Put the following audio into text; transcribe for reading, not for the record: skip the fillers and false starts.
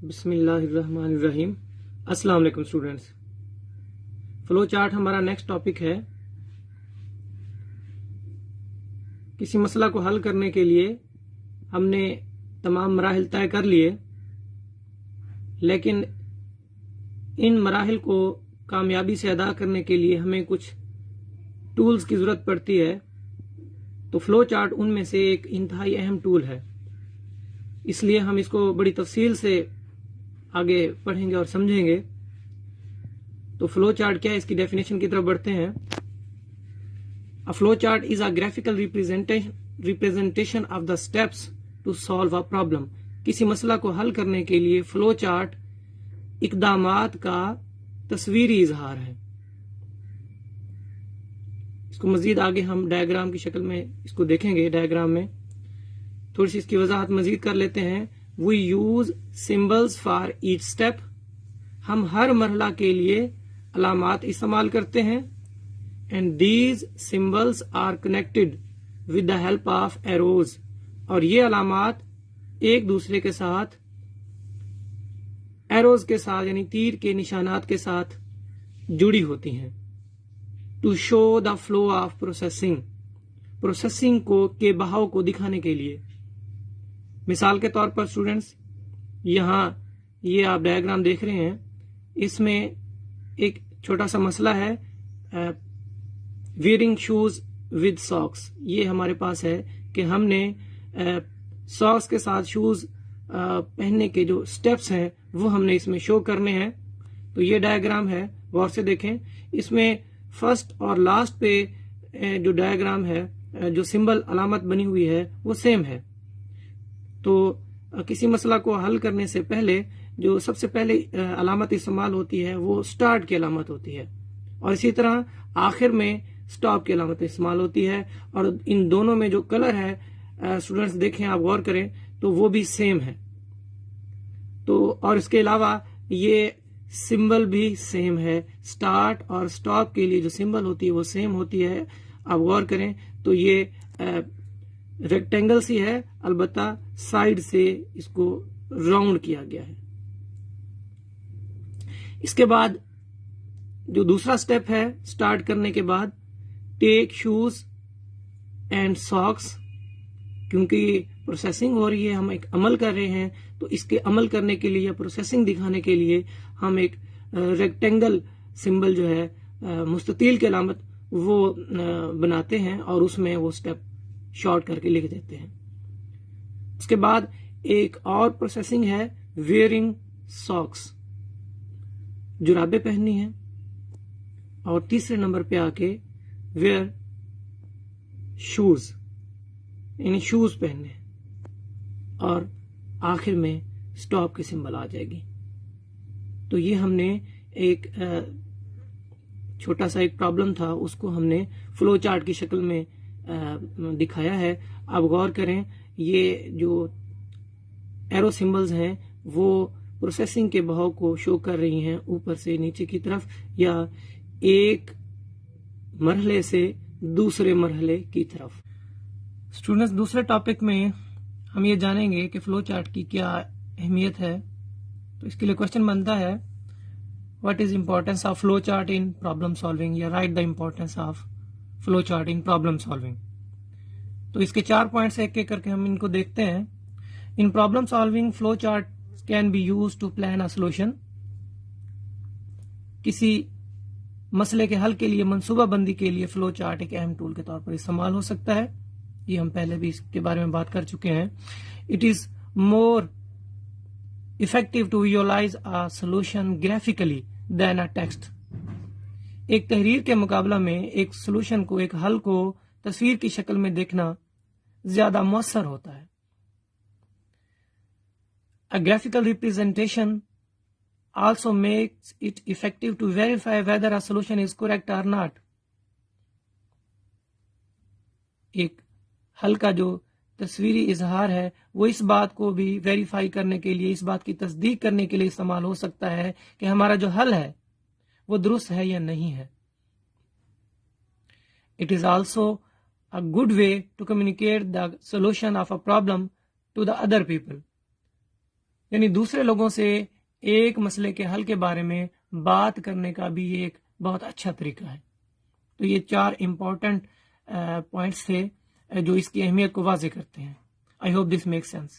بسم اللہ الرحمن الرحیم۔ السلام علیکم اسٹوڈینٹس، فلو چارٹ ہمارا نیکسٹ ٹاپک ہے۔ کسی مسئلہ کو حل کرنے کے لیے ہم نے تمام مراحل طے کر لیے، لیکن ان مراحل کو کامیابی سے ادا کرنے کے لیے ہمیں کچھ ٹولز کی ضرورت پڑتی ہے، تو فلو چارٹ ان میں سے ایک انتہائی اہم ٹول ہے۔ اس لیے ہم اس کو بڑی تفصیل سے آگے پڑھیں گے اور سمجھیں گے۔ تو فلو چارٹ کیا ہے، اس کی ڈیفینیشن کی طرف بڑھتے ہیں۔ A flow chart is a graphical representation of the steps to solve a problem۔ کسی مسئلہ کو حل کرنے کے لیے فلو چارٹ اقدامات کا تصویری اظہار ہے۔ اس کو مزید آگے ہم ڈائیگرام کی شکل میں اس کو دیکھیں گے۔ ڈائیگرام میں تھوڑی سی اس کی وضاحت مزید کر لیتے ہیں۔ We use symbols for each step۔ ہم ہر مرحلہ کے لیے علامات استعمال کرتے ہیں۔ And these symbols are connected with the help of arrows۔ اور یہ علامات ایک دوسرے کے ساتھ ایروز کے ساتھ یعنی تیر کے نشانات کے ساتھ جڑی ہوتی ہیں۔ To show the flow of processing۔ Processing کے بہاؤ کو دکھانے کے لیے۔ مثال کے طور پر اسٹوڈینٹس، یہاں یہ آپ ڈائیگرام دیکھ رہے ہیں، اس میں ایک چھوٹا سا مسئلہ ہے، ویئرنگ شوز ود ساکس۔ یہ ہمارے پاس ہے کہ ہم نے ساکس کے ساتھ شوز پہننے کے جو سٹیپس ہیں وہ ہم نے اس میں شو کرنے ہیں۔ تو یہ ڈائیگرام ہے، غور سے دیکھیں۔ اس میں فرسٹ اور لاسٹ پہ جو ڈائیگرام ہے، جو سمبل علامت بنی ہوئی ہے وہ سیم ہے۔ تو کسی مسئلہ کو حل کرنے سے پہلے جو سب سے پہلے علامت استعمال ہوتی ہے وہ سٹارٹ کی علامت ہوتی ہے، اور اسی طرح آخر میں سٹاپ کی علامت استعمال ہوتی ہے۔ اور ان دونوں میں جو کلر ہے اسٹوڈنٹس دیکھیں، آپ غور کریں تو وہ بھی سیم ہے۔ تو اور اس کے علاوہ یہ سمبل بھی سیم ہے، سٹارٹ اور سٹاپ کے لیے جو سمبل ہوتی ہے وہ سیم ہوتی ہے۔ آپ غور کریں تو یہ ریکٹینگل سی ہے، البتہ سائیڈ سے اس کو راؤنڈ کیا گیا ہے۔ اس کے بعد جو دوسرا سٹیپ ہے سٹارٹ کرنے کے بعد، ٹیک شوز اینڈ ساکس۔ کیونکہ پروسیسنگ ہو رہی ہے، ہم ایک عمل کر رہے ہیں، تو اس کے عمل کرنے کے لیے یا پروسیسنگ دکھانے کے لیے ہم ایک ریکٹینگل سمبل جو ہے مستطیل کی علامت وہ بناتے ہیں اور اس میں وہ سٹیپ شارٹ کر کے لکھ دیتے ہیں۔ اس کے بعد ایک اور پروسیسنگ ہے ویئرنگ ساکس، جرابیں پہننی ہیں، اور تیسرے نمبر پہ آ کے ویئر شوز یعنی شوز پہننے، اور آخر میں سٹاپ کی سمبل آ جائے گی۔ تو یہ ہم نے ایک چھوٹا سا ایک پرابلم تھا، اس کو ہم نے فلو چارٹ کی شکل میں دکھایا ہے۔ آپ غور کریں، یہ جو ایرو سمبلز ہیں وہ پروسیسنگ کے بہاؤ کو شو کر رہی ہیں، اوپر سے نیچے کی طرف یا ایک مرحلے سے دوسرے مرحلے کی طرف۔ اسٹوڈنٹس، دوسرے ٹاپک میں ہم یہ جانیں گے کہ فلو چارٹ کی کیا اہمیت ہے۔ تو اس کے لیے کوشچن بنتا ہے، what is importance of flow chart in problem solving, یا write the importance of flow chart in problem solving. تو اس کے 4 پوائنٹس ایک ایک کر کے ہم ان کو دیکھتے ہیں۔ In problem solving flow chart can be used to plan a solution. کسی مسئلے کے حل کے لیے منصوبہ بندی کے لیے فلو چارٹ ایک اہم ٹول کے طور پر استعمال ہو سکتا ہے۔ یہ ہم پہلے بھی اس کے بارے میں بات کر چکے ہیں۔ It is more effective to visualize a solution graphically than a text۔ ایک تحریر کے مقابلہ میں ایک سولوشن کو، ایک حل کو تصویر کی شکل میں دیکھنا زیادہ مؤثر ہوتا ہے۔ A graphical representation also makes it effective to verify whether a solution is correct or not۔ ایک حل کا جو تصویری اظہار ہے وہ اس بات کو بھی ویریفائی کرنے کے لیے، اس بات کی تصدیق کرنے کے لیے استعمال ہو سکتا ہے کہ ہمارا جو حل ہے وہ درست ہے یا نہیں ہے۔ It is also a good way to communicate the solution of a problem to the other people۔ یعنی دوسرے لوگوں سے ایک مسئلے کے حل کے بارے میں بات کرنے کا بھی ایک بہت اچھا طریقہ ہے. تو یہ 4 امپورٹنٹ پوائنٹس تھے جو اس کی اہمیت کو واضح کرتے ہیں. I hope this make sense.